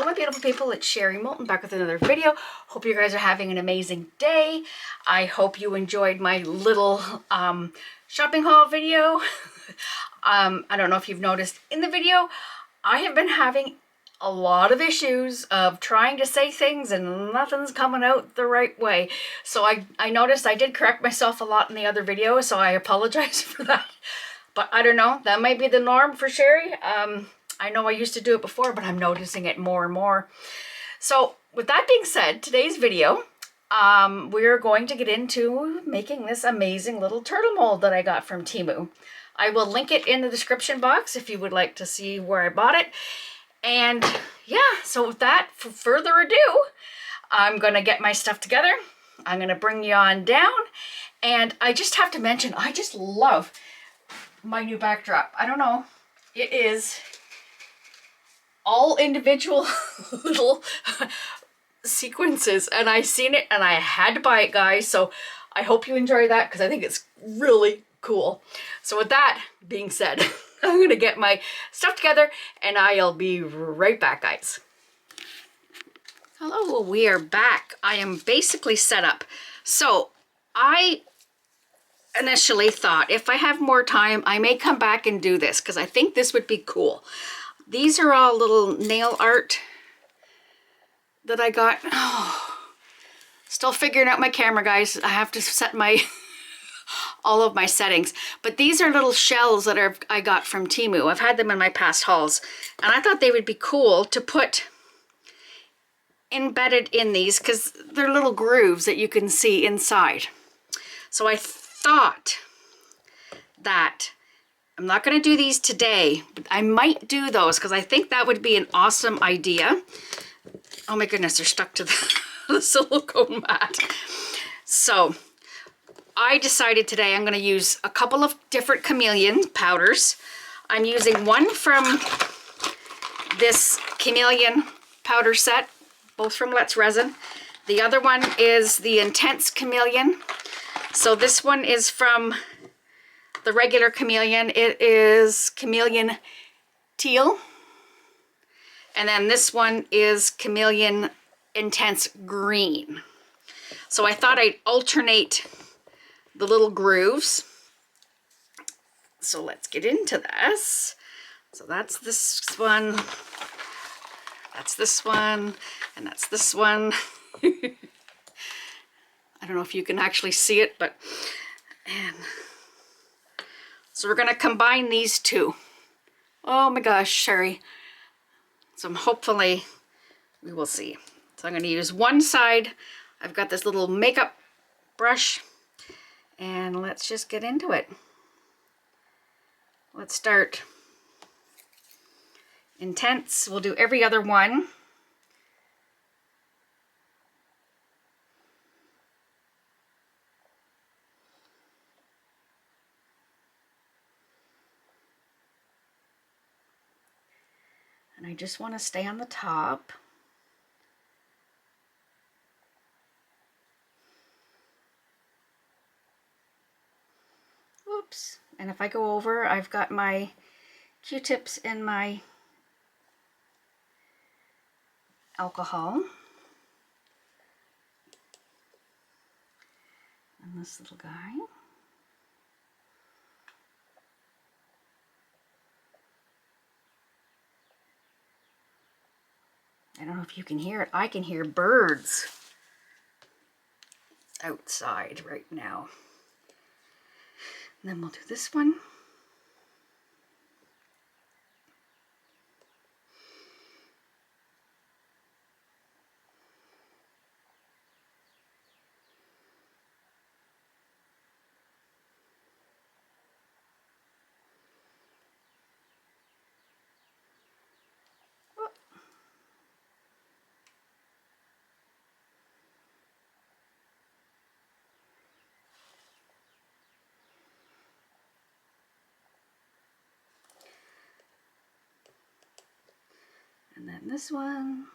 Hello beautiful people, it's Sherry Moulton back with another video. Hope you guys are having an amazing day. I hope you enjoyed my little shopping haul video. I don't know if you've noticed in the video, I have been having a lot of issues of trying to say things and nothing's coming out the right way. So I noticed I did correct myself a lot in the other video, so I apologize for that. But I don't know, that might be the norm for Sherry. I know I used to do it before, but I'm noticing it more and more. So with that being said, today's video, we're going to get into making this amazing little turtle mold that I got from Temu. I will link it in the description box if you would like to see where I bought it. And yeah, so with that, for further ado, I'm going to get my stuff together. I'm going to bring you on down. And I just have to mention, I just love my new backdrop. I don't know, it is all individual little sequences, and I seen it and I had to buy it, guys. So I hope you enjoy that because I think it's really cool. So with that being said, I'm gonna get my stuff together and I'll be right back, guys. Hello, we are back. I am basically set up. So I initially thought if I have more time, I may come back and do this because I think this would be cool. These are all little nail art that I got. Oh, still figuring out my camera, guys. I have to set my all of my settings. But these are little shells that I got from Temu. I've had them in my past hauls. And I thought they would be cool to put embedded in these because they're little grooves that you can see inside. So I thought that I'm not going to do these today, but I might do those because I think that would be an awesome idea. Oh my goodness, they're stuck to the silicone mat. So I decided today I'm going to use a couple of different Chameleon powders. I'm using one from this Chameleon powder set, both from Let's Resin. The other one is the Intense Chameleon. So this one is from the regular Chameleon. It is Chameleon Teal. And then this one is Chameleon Intense Green. So I thought I'd alternate the little grooves. So let's get into this. So that's this one. That's this one. And that's this one. I don't know if you can actually see it, but... And so we're going to combine these two. Oh my gosh, Sherry. So hopefully we will see. So I'm going to use one side. I've got this little makeup brush. And let's just get into it. Let's start Intense. We'll do every other one. And I just want to stay on the top. Oops. And if I go over, I've got my Q-tips and my alcohol. And this little guy. I don't know if you can hear it. I can hear birds outside right now. And then we'll do this one. And then this one.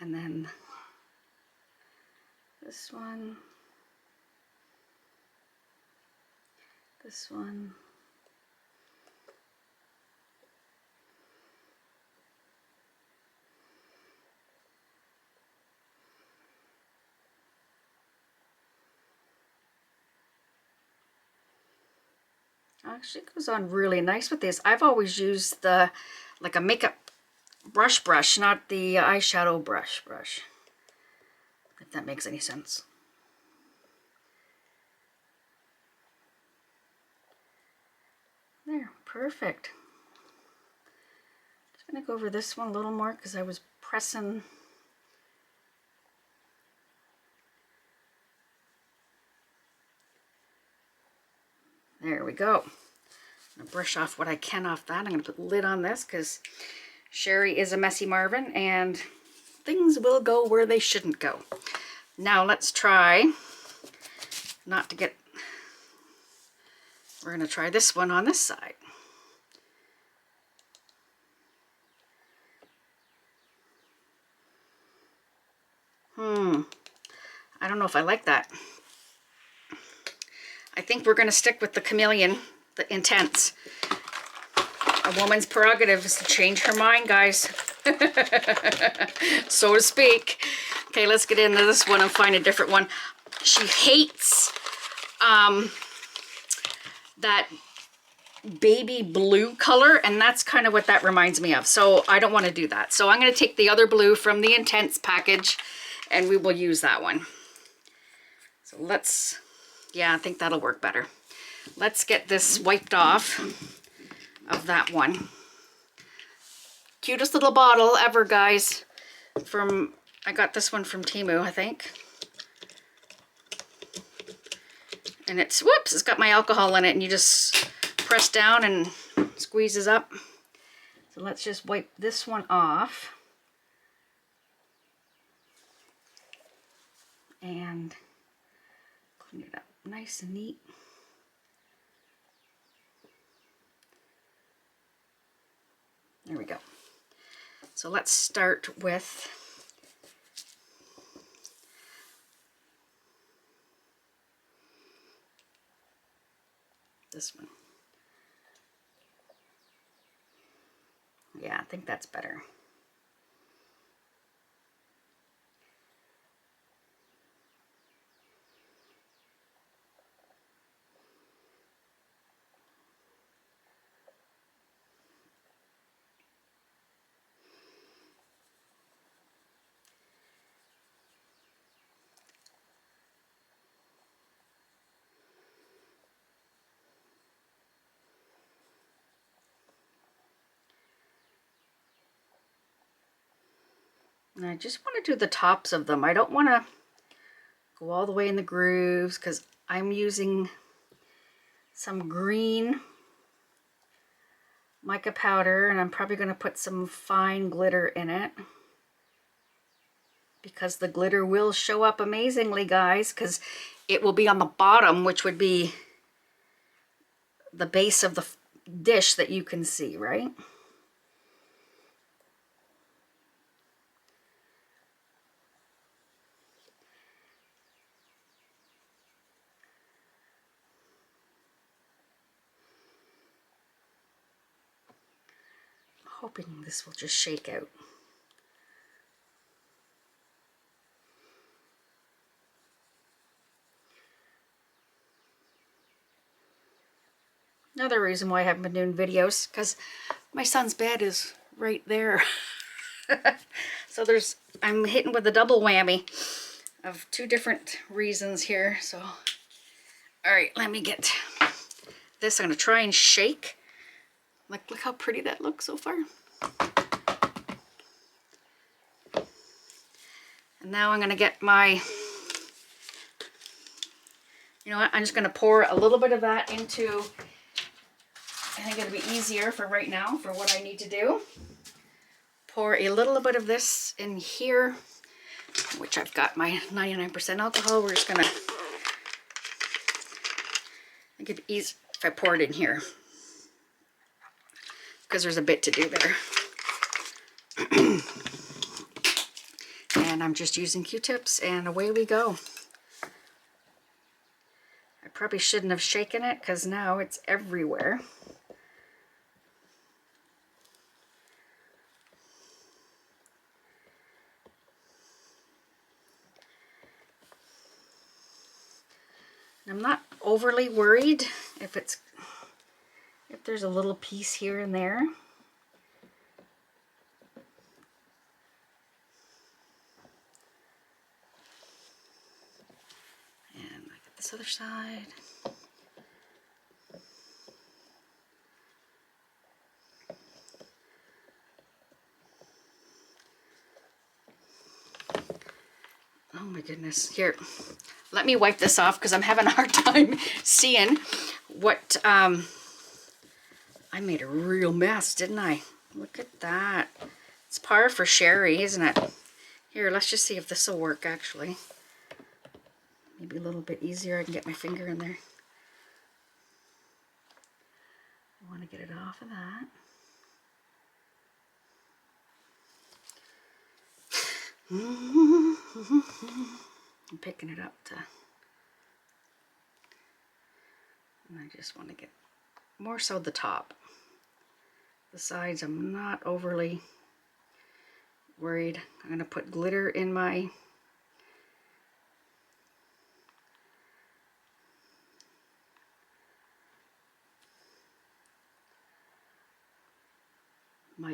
And then This one. This one. Actually, it goes on really nice with this. I've always used the, like a makeup brush, not the eyeshadow brush. If that makes any sense. There, perfect. Just gonna go over this one a little more because I was pressing. There we go. I'm gonna brush off what I can off that. I'm gonna put the lid on this because Sherry is a messy Marvin and things will go where they shouldn't go. Now let's try not to get, we're gonna try this one on this side. I don't know if I like that. I think we're going to stick with the Chameleon, the Intense. A woman's prerogative is to change her mind, guys. So to speak. Okay, let's get into this one and find a different one. She hates that baby blue color, and that's kind of what that reminds me of. So I don't want to do that. So I'm going to take the other blue from the Intense package, and we will use that one. So let's... yeah, I think that'll work better. Let's get this wiped off of that one. Cutest little bottle ever, guys. I got this one from Temu, I think. And it's, whoops, it's got my alcohol in it, and you just press down and squeezes up. So let's just wipe this one off. And clean it up nice and neat. There we go. So let's start with this one. Yeah, I think that's better. And I just want to do the tops of them. I don't want to go all the way in the grooves because I'm using some green mica powder, and I'm probably going to put some fine glitter in it because the glitter will show up amazingly, guys, because it will be on the bottom, which would be the base of the dish that you can see, right? Hoping this will just shake out. Another reason why I haven't been doing videos, because my son's bed is right there. So I'm hitting with a double whammy of two different reasons here. So, all right, let me get this. I'm gonna try and shake. Like, look how pretty that looks so far. And now I'm gonna get my, you know what, I'm just gonna pour a little bit of that into, I think it'll be easier for right now for what I need to do. Pour a little bit of this in here, which I've got my 99% alcohol. We're just gonna, I think it'd be easy if I pour it in here, because there's a bit to do there. And And I'm just using Q-tips and away we go. I probably shouldn't have shaken it because now it's everywhere. I'm not overly worried if there's a little piece here and there. And I get this other side. Oh my goodness. Here, let me wipe this off because I'm having a hard time seeing what, I made a real mess, didn't I? Look at that. It's par for Sherry, isn't it? Here, let's just see if this will work actually. Maybe a little bit easier. I can get my finger in there. I want to get it off of that. I'm picking it up and I just want to get more so the top. The sides I'm not overly worried. I'm going to put glitter in my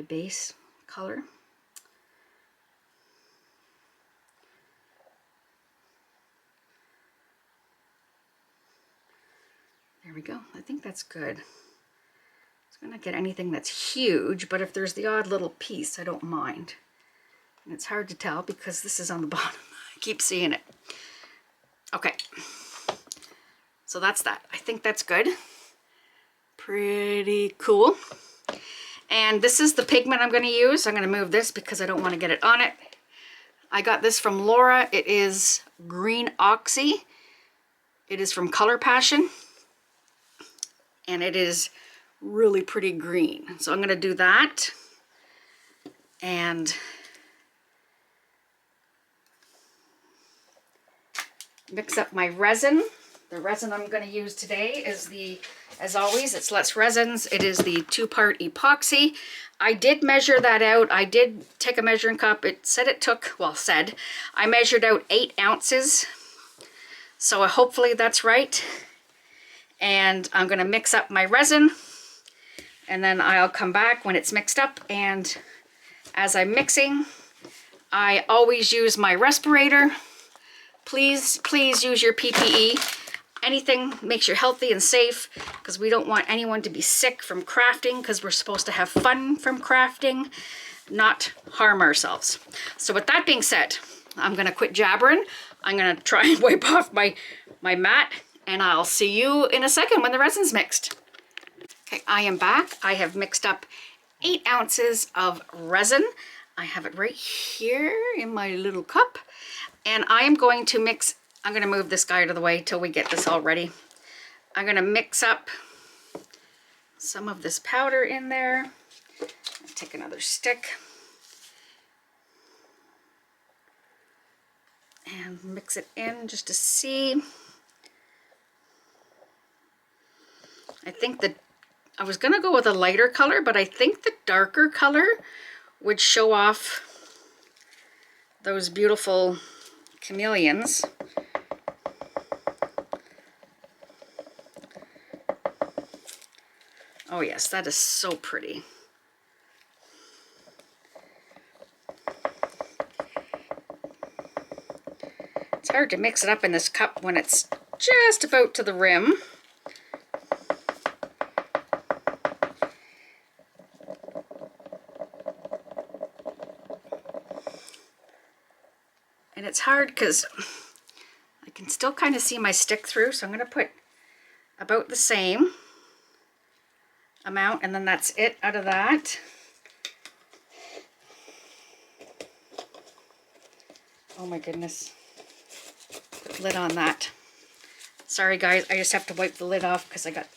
base color. There we go. I think that's good. It's going to get anything that's huge, but if there's the odd little piece, I don't mind. And it's hard to tell because this is on the bottom. I keep seeing it. Okay. So that's that. I think that's good. Pretty cool. And this is the pigment I'm going to use. I'm going to move this because I don't want to get it on it. I got this from Laura. It is Green Oxy. It is from Color Passion. And it is really pretty green. So I'm going to do that. And mix up my resin. The resin I'm going to use today is the, as always, it's Let's Resins. It is the 2-part epoxy. I did measure that out. I did take a measuring cup. It said it took, well, I measured out 8 ounces. So hopefully that's right. And I'm going to mix up my resin. And then I'll come back when it's mixed up. And as I'm mixing, I always use my respirator. Please, please use your PPE. Anything makes you healthy and safe because we don't want anyone to be sick from crafting because we're supposed to have fun from crafting, not harm ourselves. So with that being said, I'm going to quit jabbering. I'm going to try and wipe off my mat and I'll see you in a second when the resin's mixed. Okay, I am back. I have mixed up 8 ounces of resin. I have it right here in my little cup. And I am going to mix, I'm going to move this guy out of the way till we get this all ready. I'm going to mix up some of this powder in there. Take another stick. And mix it in just to see. I think I was going to go with a lighter color, but I think the darker color would show off those beautiful chameleons. Oh yes, that is so pretty. It's hard to mix it up in this cup when it's just about to the rim. And it's hard because I can still kind of see my stick through, so I'm going to put about the same amount, and then that's it out of that. Oh my goodness. Put lid on that. Sorry guys, I just have to wipe the lid off because I got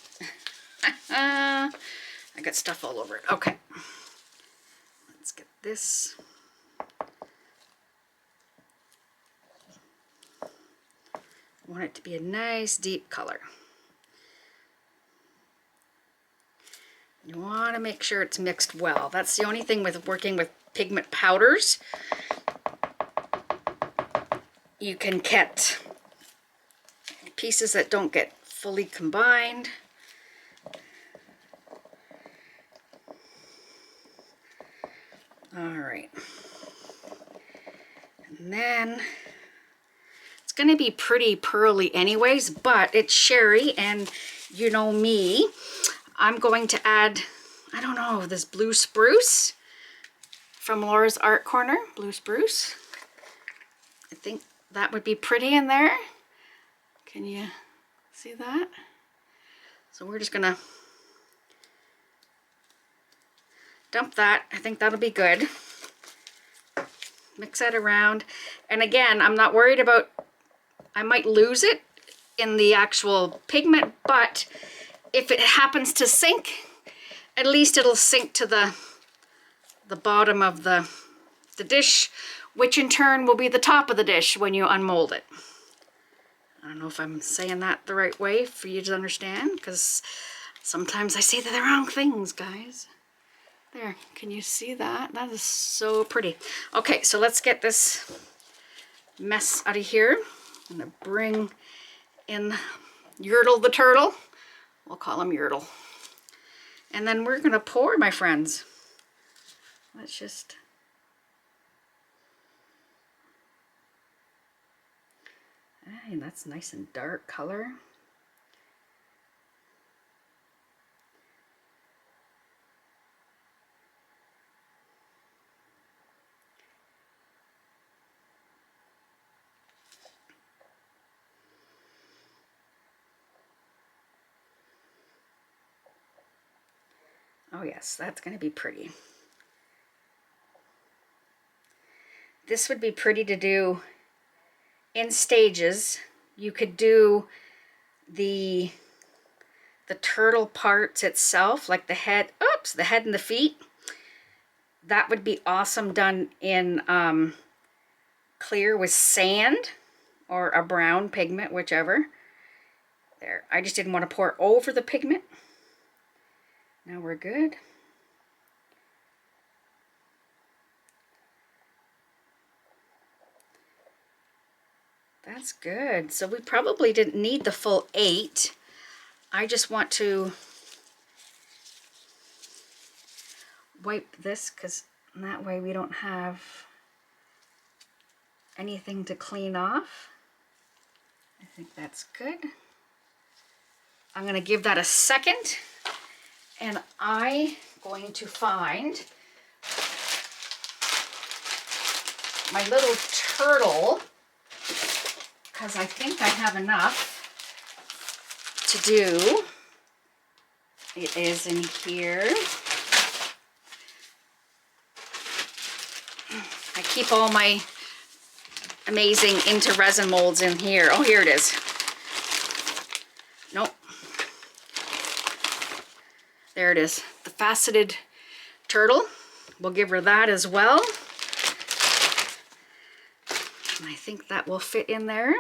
I got stuff all over it. Okay. Let's get this I want it to be a nice deep color. You want to make sure it's mixed well. That's the only thing with working with pigment powders. You can get pieces that don't get fully combined. All right. And then it's going to be pretty pearly anyways, but it's sherry, and you know me, I'm going to add, I don't know, this blue spruce from Laura's Art Corner, blue spruce. I think that would be pretty in there. Can you see that? So we're just gonna dump that. I think that'll be good. Mix that around. And again, I'm not worried about, I might lose it in the actual pigment, but if it happens to sink, at least it'll sink to the bottom of the dish, which in turn will be the top of the dish when you unmold it. I don't know if I'm saying that the right way for you to understand, because sometimes I say the wrong things, guys. There, can you see that? That is so pretty. Okay, so let's get this mess out of here. I'm gonna bring in Yertle the turtle. We'll call him Yertle. And then we're gonna pour, my friends. Let's just... Hey, that's nice and dark color. Oh yes, that's going to be pretty. This would be pretty to do in stages. You could do the turtle parts itself, like the head, oops, the head and the feet. That would be awesome done in clear with sand or a brown pigment, whichever. There, I just didn't want to pour over the pigment. Now we're good. That's good. So we probably didn't need the full 8. I just want to wipe this, because that way we don't have anything to clean off. I think that's good. I'm going to give that a second, and I'm going to find my little turtle, because I think I have enough to do. It is in here. I keep all my amazing IntoResin molds in here. Oh, here it is. Nope. There it is. The faceted turtle. We'll give her that as well. And I think that will fit in there.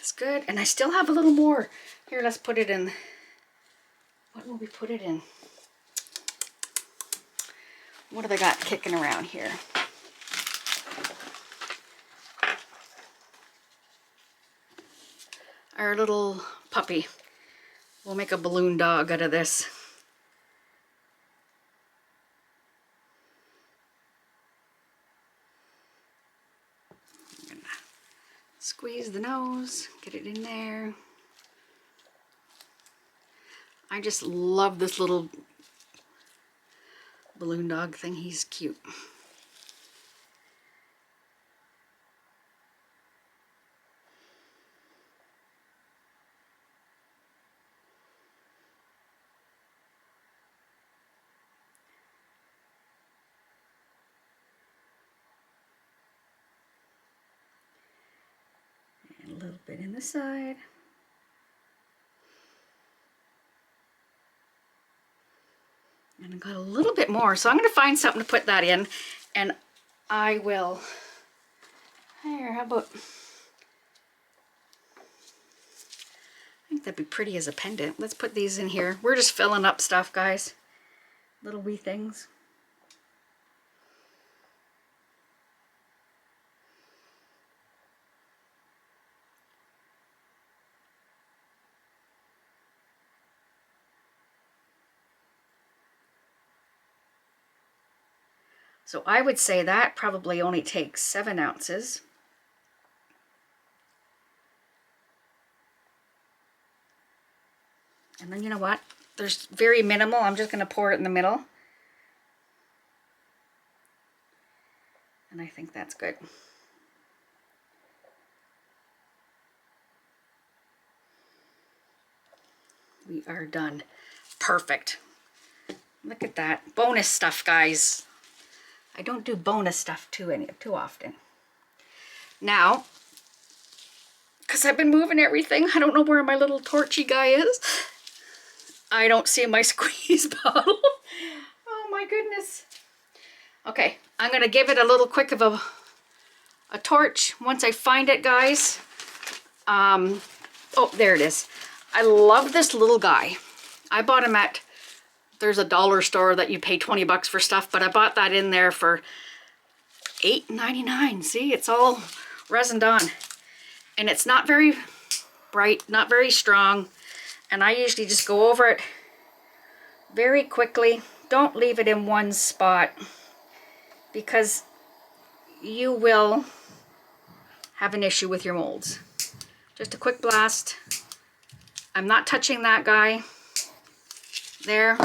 Is good. And I still have a little more. Here, let's put it in. What will we put it in? What have I got kicking around here? Our little puppy. We'll make a balloon dog out of this. Squeeze the nose, get it in there. I just love this little balloon dog thing. He's cute. this side. And I got a little bit more, so I'm going to find something to put that in, and I will. Here, how about? I think that'd be pretty as a pendant. Let's put these in here. We're just filling up stuff, guys. Little wee things. So I would say that probably only takes 7 ounces. And then you know what? There's very minimal. I'm just going to pour it in the middle. And I think that's good. We are done. Perfect. Look at that. Bonus stuff, guys. I don't do bonus stuff too often. Now, because I've been moving everything, I don't know where my little torchy guy is. I don't see my squeeze bottle. Oh my goodness. Okay, I'm going to give it a little quick of a torch once I find it, guys. Oh, there it is. I love this little guy. I bought him at, there's a dollar store that you pay 20 bucks for stuff, but I bought that in there for $8.99. See, it's all resined on. And it's not very bright, not very strong. And I usually just go over it very quickly. Don't leave it in one spot because you will have an issue with your molds. Just a quick blast. I'm not touching that guy. There.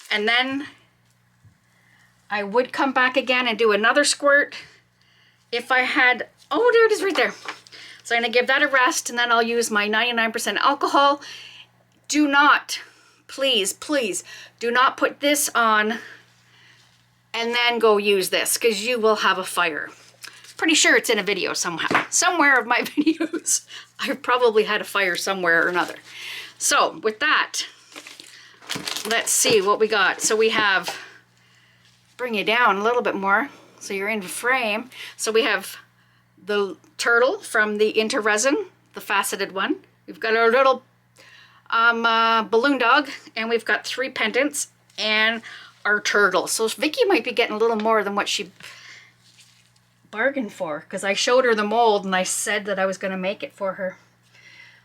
And then I would come back again and do another squirt if I had, oh, there it is right there. So I'm going to give that a rest, and then I'll use my 99% alcohol. Do not, please, please, do not put this on and then go use this, because you will have a fire. Pretty sure it's in a video somehow. Somewhere of my videos, I've probably had a fire somewhere or another. So with that, let's see what we got. So we have, bring you down a little bit more so you're in frame. So we have the turtle from the IntoResin, the faceted one. We've got our little balloon dog, and we've got 3 pendants and our turtle. So Vicky might be getting a little more than what she bargained for, because I showed her the mold and I said that I was going to make it for her.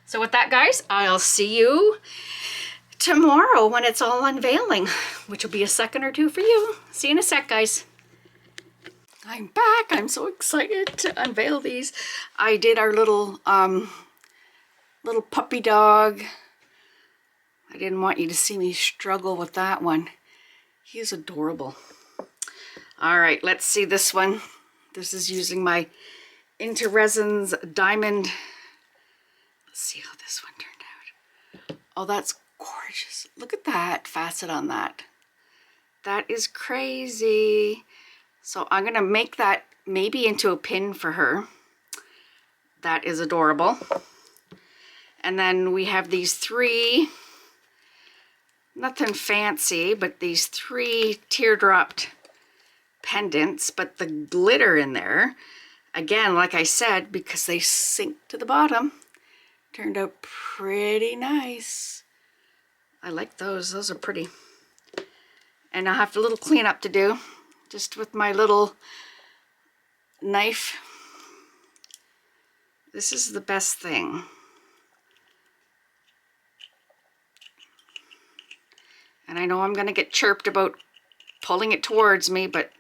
So with that, guys, I'll see you tomorrow when it's all unveiling, which will be a second or two for you. See you in a sec, guys. I'm back. I'm so excited to unveil these. I did our little little puppy dog. I didn't want you to see me struggle with that one. He's adorable. All right, let's see this one. This is using my IntoResin's diamond. Let's see how this one turned out. Oh, that's gorgeous. Look at that facet on that. That is crazy. So I'm gonna make that maybe into a pin for her. That is adorable. And then we have these 3, nothing fancy, but these 3 teardropped pendants, but the glitter in there, again, like I said, because they sink to the bottom, turned out pretty nice. I like those. Those are pretty. And I have a little cleanup to do. Just with my little knife. This is the best thing. And I know I'm going to get chirped about pulling it towards me, but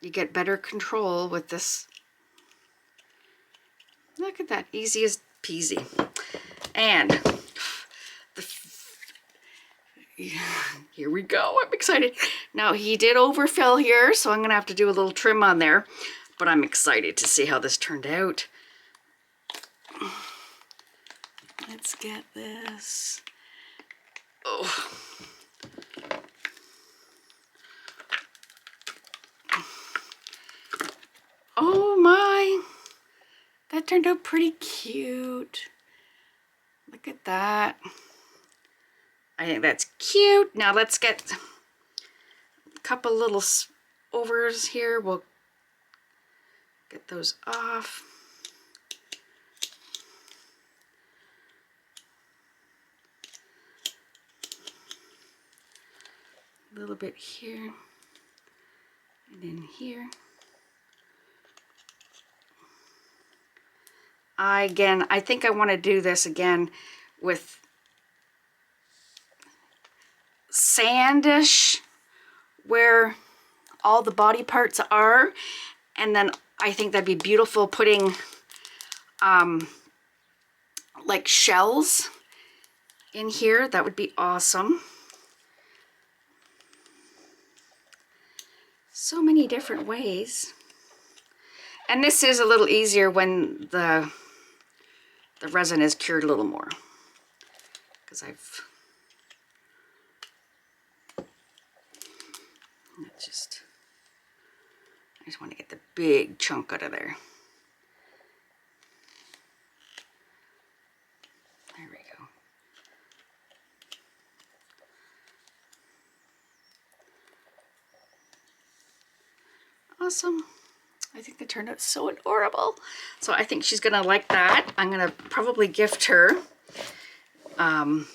you get better control with this. Look at that, easy as peasy. And here we go. I'm excited. Now he did overfill here, so I'm gonna have to do a little trim on there, but I'm excited to see how this turned out. Let's get this. Oh. my, that turned out pretty cute. Look at that. I think that's cute. Now let's get a couple little overs here. We'll get those off. A little bit here and in here. I think I want to do this again with sandish where all the body parts are, and then I think that'd be beautiful putting like shells in here. That would be awesome. So many different ways. And this is a little easier when the resin is cured a little more, because I just want to get the big chunk out of there. There we go. Awesome. I think they turned out so adorable. So I think she's gonna like that. I'm gonna probably gift her oh,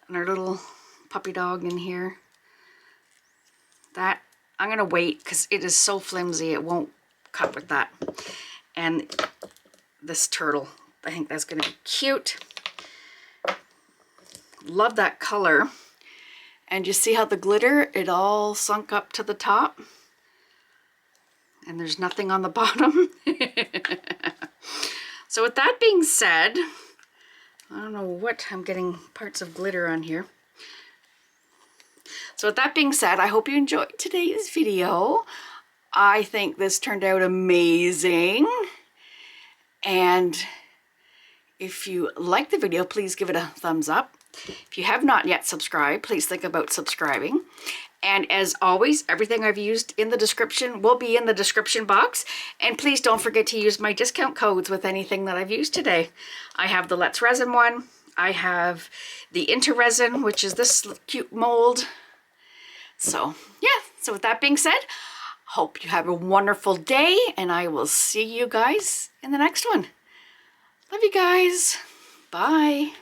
and our little puppy dog in here. That I'm gonna wait because it is so flimsy it won't cut with that. And this turtle, I think that's gonna be cute. Love that color. And you see how the glitter, it all sunk up to the top? And there's nothing on the bottom. So with that being said, I don't know what, I'm getting parts of glitter on here. So with that being said, I hope you enjoyed today's video. I think this turned out amazing. And if you liked the video, please give it a thumbs up. If you have not yet subscribed, please think about subscribing. And as always, everything I've used in the description will be in the description box. And please don't forget to use my discount codes with anything that I've used today. I have the Let's Resin one. I have the IntoResin, which is this cute mold. So yeah, so with that being said, hope you have a wonderful day, and I will see you guys in the next one. Love you guys. Bye.